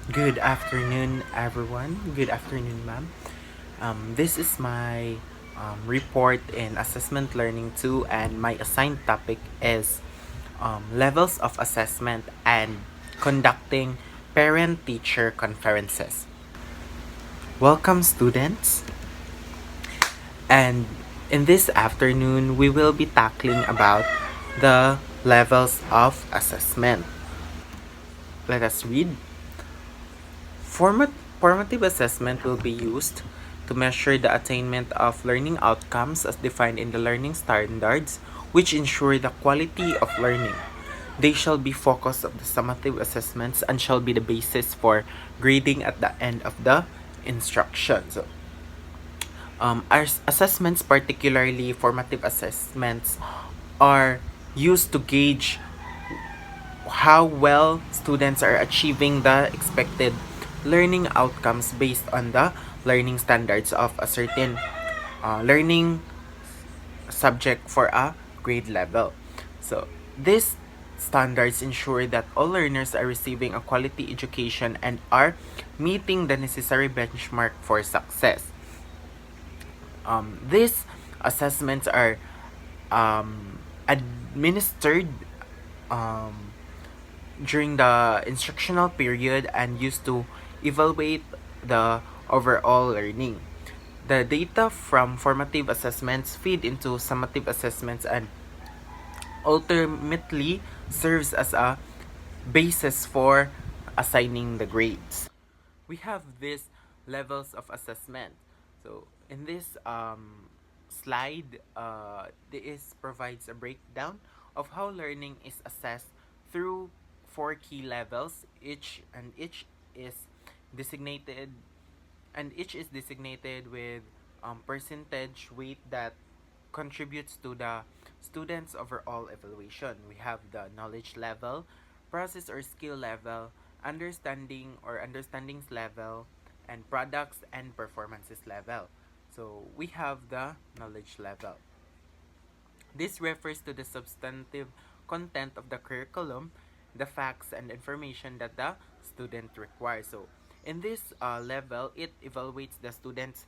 Good afternoon, everyone. Good afternoon, ma'am. This is my report in Assessment Learning 2, and my assigned topic is levels of assessment and conducting parent teacher conferences. Welcome, students. And in this afternoon, we will be tackling about the levels of assessment. Let us read. Formative assessment will be used to measure the attainment of learning outcomes as defined in the learning standards, which ensure the quality of learning. They shall be focus of the summative assessments and shall be the basis for grading at the end of the instruction. So, our assessments, particularly formative assessments, are used to gauge how well students are achieving the expected learning outcomes based on the learning standards of a certain learning subject for a grade level. So, these standards ensure that all learners are receiving a quality education and are meeting the necessary benchmark for success. These assessments are administered um, during the instructional period and used to evaluate the overall learning. The data from formative assessments feed into summative assessments and ultimately serves as a basis for assigning the grades. We have these levels of assessment. So in this slide, this provides a breakdown of how learning is assessed through four key levels. Each is designated with percentage weight that contributes to the student's overall evaluation. We have the knowledge level, process or skill level, understandings level, and products and performances level. So we have the knowledge level. This refers to the substantive content of the curriculum, the facts and information that the student requires. So, in this level, it evaluates the student's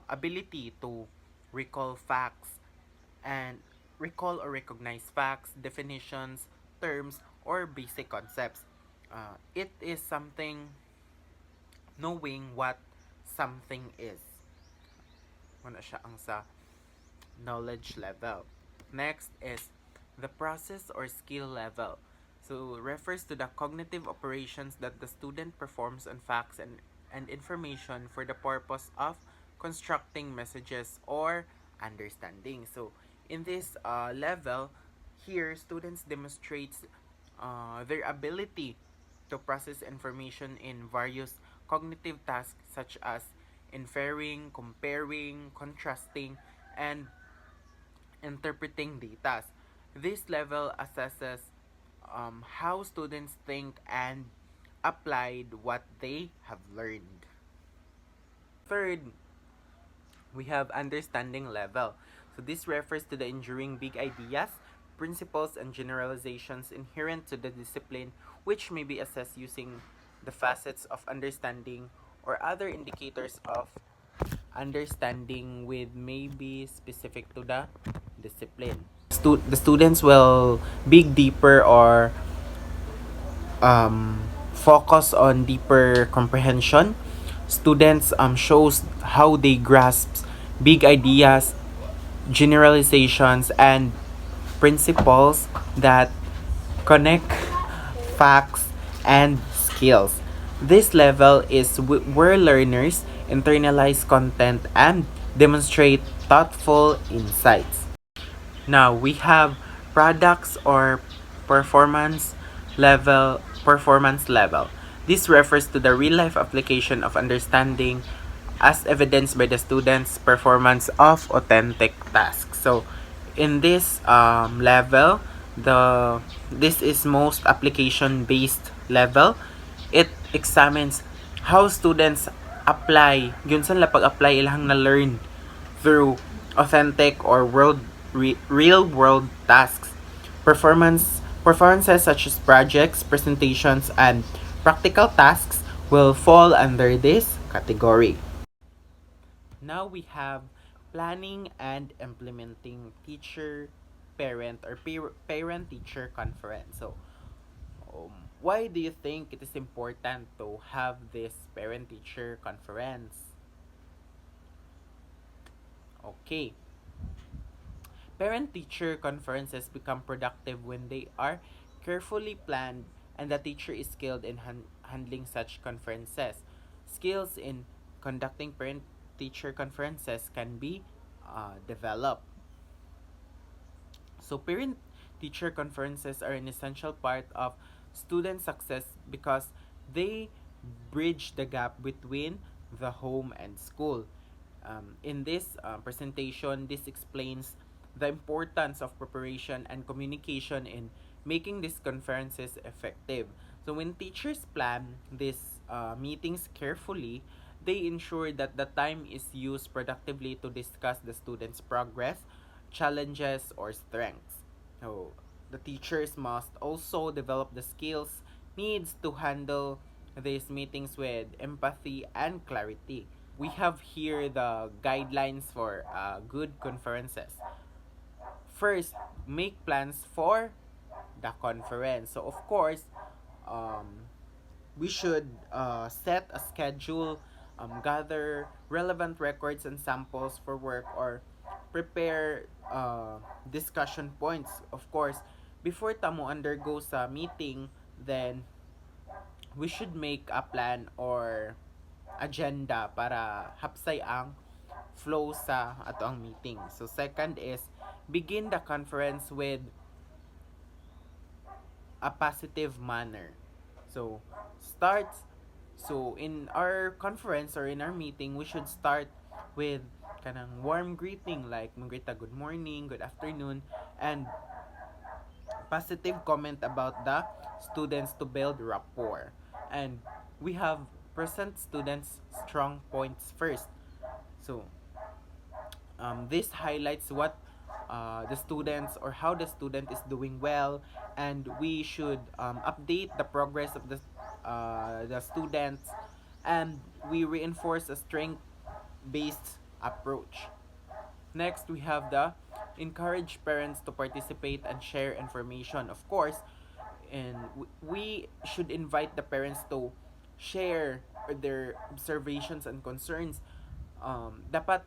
ability to recall facts and recall or recognize facts, definitions, terms, or basic concepts. It is something knowing what something is. Ano siya ang sa knowledge level. Next is the process or skill level. So refers to the cognitive operations that the student performs on facts and information for the purpose of constructing messages or understanding. So in this level, here students demonstrates their ability to process information in various cognitive tasks such as inferring, comparing, contrasting, and interpreting data. This level assesses how students think and applied what they have learned. Third, we have understanding level. So this refers to the enduring big ideas, principles, and generalizations inherent to the discipline, which may be assessed using the facets of understanding or other indicators of understanding with maybe specific to the discipline. The students will dig deeper or focus on deeper comprehension. Students shows how they grasp big ideas, generalizations, and principles that connect facts and skills. This level is where learners internalize content and demonstrate thoughtful insights. Now we have products or performance level. This refers to the real life application of understanding as evidenced by the student's performance of authentic tasks. So in this level, this is most application based level. It examines how students apply yun sa pag-apply ilang na learn through authentic or real world tasks. Performances such as projects, presentations, and practical tasks will fall under this category. Now we have planning and implementing teacher parent or parent teacher conference. So, why do you think it is important to have this parent teacher conference? Okay. Parent teacher conferences become productive when they are carefully planned and the teacher is skilled in handling such conferences. Skills in conducting parent teacher conferences can be developed. So, parent teacher conferences are an essential part of student success because they bridge the gap between the home and school. In this presentation, this explains the importance of preparation and communication in making these conferences effective. So, when teachers plan these meetings carefully, they ensure that the time is used productively to discuss the students' progress, challenges, or strengths. So, the teachers must also develop the skills needs to handle these meetings with empathy and clarity. We have here the guidelines for good conferences. First, make plans for the conference. So, of course, um, we should set a schedule, gather relevant records and samples for work, or prepare discussion points. Of course, before tamo undergo sa meeting, then we should make a plan or agenda para hapsay ang flow sa ato ang meeting. So second is begin the conference with a positive manner. So start so in our conference or in our meeting we should start with kanang warm greeting like mangrita good morning, good afternoon, and positive comment about the students to build rapport. And we have present students strong points first. So this highlights what the students or how the student is doing well, and we should update the progress of the students, and we reinforce a strength based approach. Next, we have the encourage parents to participate and share information. Of course, and we should invite the parents to share their observations and concerns. Dapat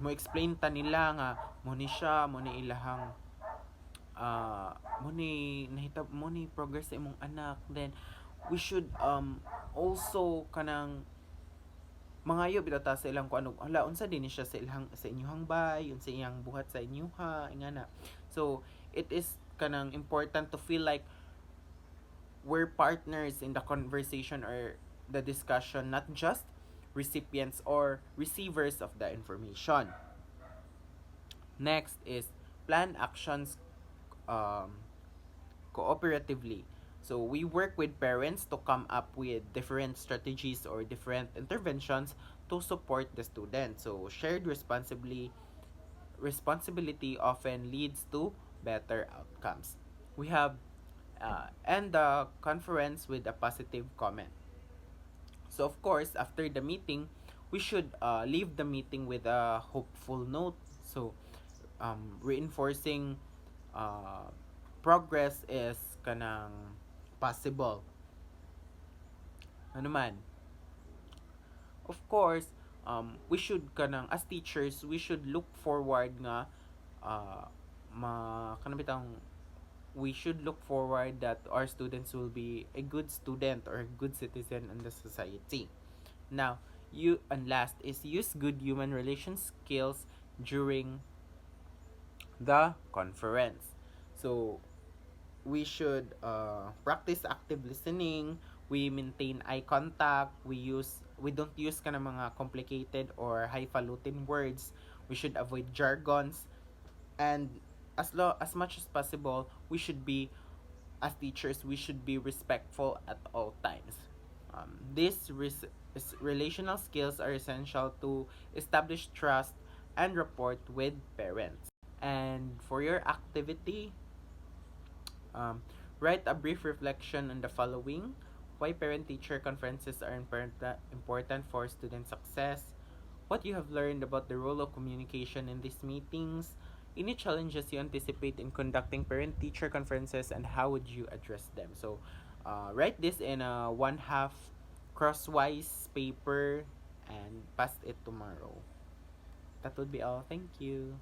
mo explain ta nila nga mo ni siya mo ni ilahang uh, mo ni progress sa imong anak. Then we should also kanang mangayo bitaw ta sa ilang kung ano hala unsa din ni siya sa ilang sa inyong bay unsa iyang buhat sa inyoha ingana. So it is kanang important to feel like we're partners in the conversation or the discussion, not just recipients or receivers of the information. Next is plan actions um, cooperatively. So we work with parents to come up with different strategies or different interventions to support the student. So shared responsibility often leads to better outcomes. We have end the conference with a positive comment. So of course, after the meeting, we should leave the meeting with a hopeful note. So reinforcing uh, progress is kanang possible. Ano man, of course, we should kanang as teachers, we should look forward nga uh, kanang bitang we should look forward that our students will be a good student or a good citizen in the society. Now, you and last is use good human relations skills during the conference. So, we should practice active listening, we maintain eye contact, we don't use kind of mga complicated or highfalutin words. We should avoid jargons, and as much as possible, we should be as teachers, we should be respectful at all times. These relational skills are essential to establish trust and rapport with parents. And for your activity, write a brief reflection on the following. why parent-teacher conferences are important for student success, what you have learned about the role of communication in these meetings, any challenges you anticipate in conducting parent-teacher conferences, and how would you address them. So, write this in a one-half crosswise paper and pass it tomorrow. That would be all. Thank you.